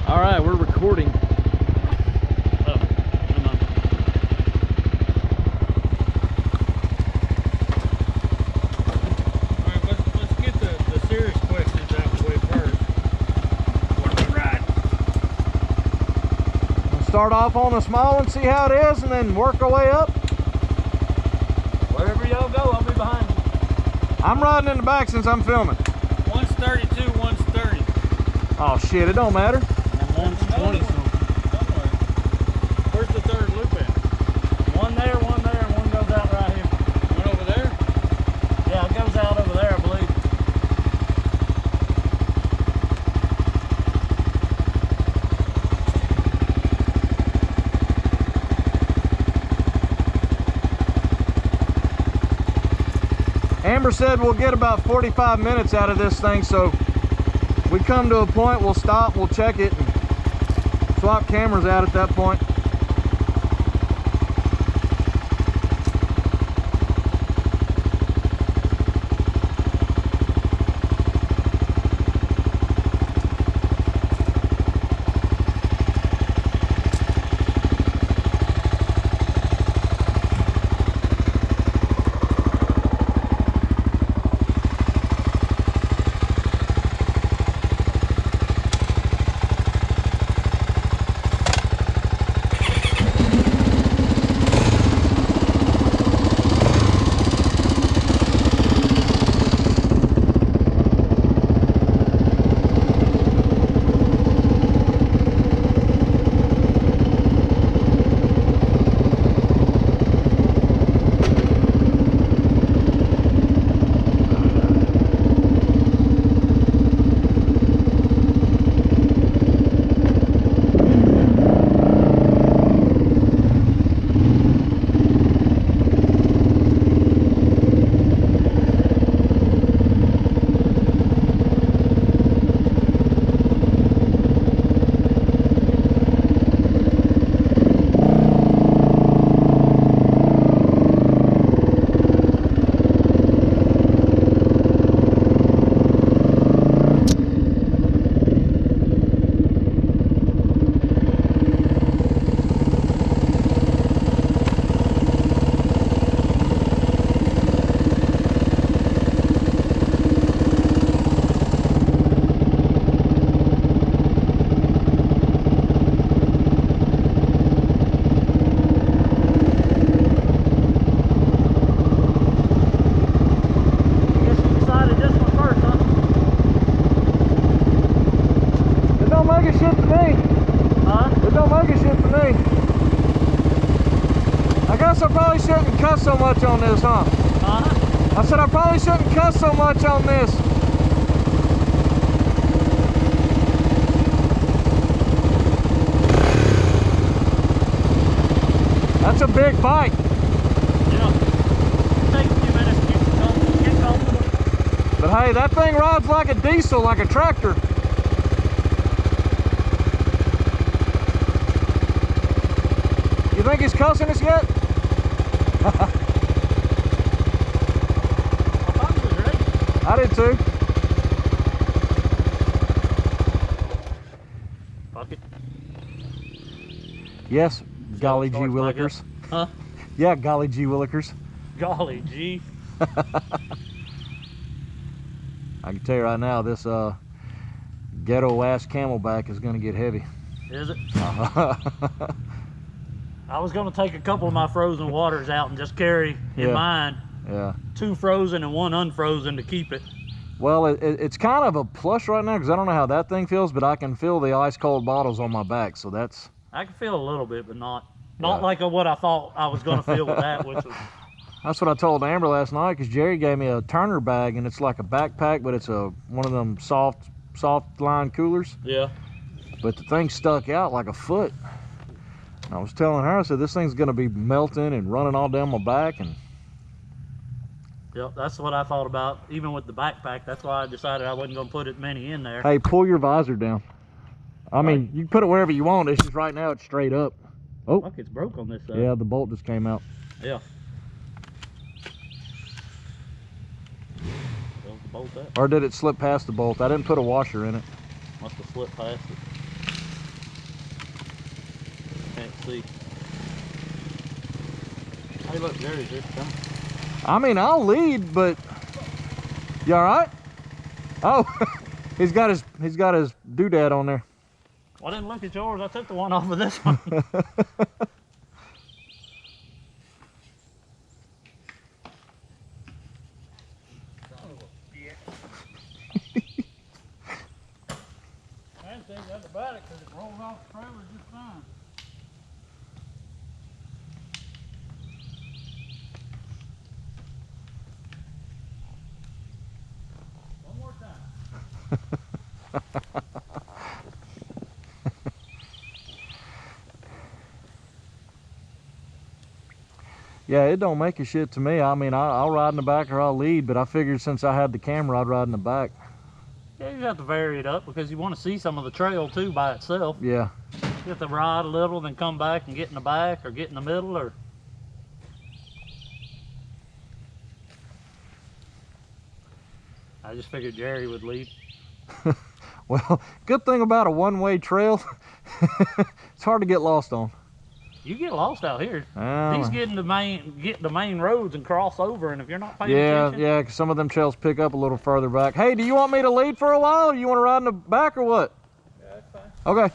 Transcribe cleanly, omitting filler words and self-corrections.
All right, we're recording. Oh, come on. All right, let's get the serious questions out of the way first. What do we ride? We'll start off on the small one, see how it is, and then work our way up. Wherever y'all go, I'll be behind you. I'm riding in the back since I'm filming. One's 32, one's 30. Oh shit, it don't matter. And one's 20 something. Where's the third loop at? One there, and one goes out right here. One over there? Yeah, it goes out over there, I believe. Amber said we'll get about 45 minutes out of this thing, so we come to a point, we'll stop, we'll check it, and swap cameras out at that point. I probably shouldn't cuss so much on this, huh? I said I probably shouldn't cuss so much on this. That's a big bike. Yeah. It takes a few minutes to get comfortable. But hey, that thing rides like a diesel, like a tractor. You think he's cussing us yet? I thought he was ready. I did too. Fuck it. Yes, golly gee willikers. Huh? Yeah, golly gee willikers. Golly gee. I can tell you right now, this ghetto ass camelback is gonna get heavy. Is it? I was going to take a couple of my frozen waters out and just carry in mine. Yeah. 2 frozen and 1 unfrozen to keep it. Well, it's kind of a plus right now because I don't know how that thing feels, but I can feel the ice cold bottles on my back, so that's. I can feel a little bit, but not like what I thought I was going to feel with that, which was. That's what I told Amber last night because Jerry gave me a Turner bag and it's like a backpack, but it's one of them soft line coolers. Yeah. But the thing stuck out like a foot. I was telling her, I said, this thing's gonna be melting and running all down my back. And yep, that's what I thought about, even with the backpack. That's why I decided I wasn't gonna put as many in there. Hey, pull your visor down. I mean, you can put it wherever you want. It's just right now it's straight up. Oh, fuck, it's broke on this side. Yeah, the bolt just came out. Yeah. Where's the bolt at? Or did it slip past the bolt? I didn't put a washer in it. Must have slipped past it. can't see. Hey, look, Jerry's here. Come. I mean, I'll lead, but you all right? Oh, he's got his doodad on there. Well, I didn't look at yours. I took the one off of this one. I didn't think nothing about it because it rolled off the trailer just fine. One more time. Yeah, it don't make a shit to me. I mean, I'll ride in the back or I'll lead, but I figured since I had the camera, I'd ride in the back. Yeah, you have to vary it up because you want to see some of the trail too by itself. Yeah. You have to ride a little, then come back and get in the back or get in the middle, or I just figured Jerry would lead. Well, good thing about a one-way trail, it's hard to get lost on. You get lost out here. These get the main roads and cross over, and if you're not paying attention. Yeah, because some of them trails pick up a little further back. Hey, do you want me to lead for a while, or you want to ride in the back, or what? Yeah, that's fine. Okay.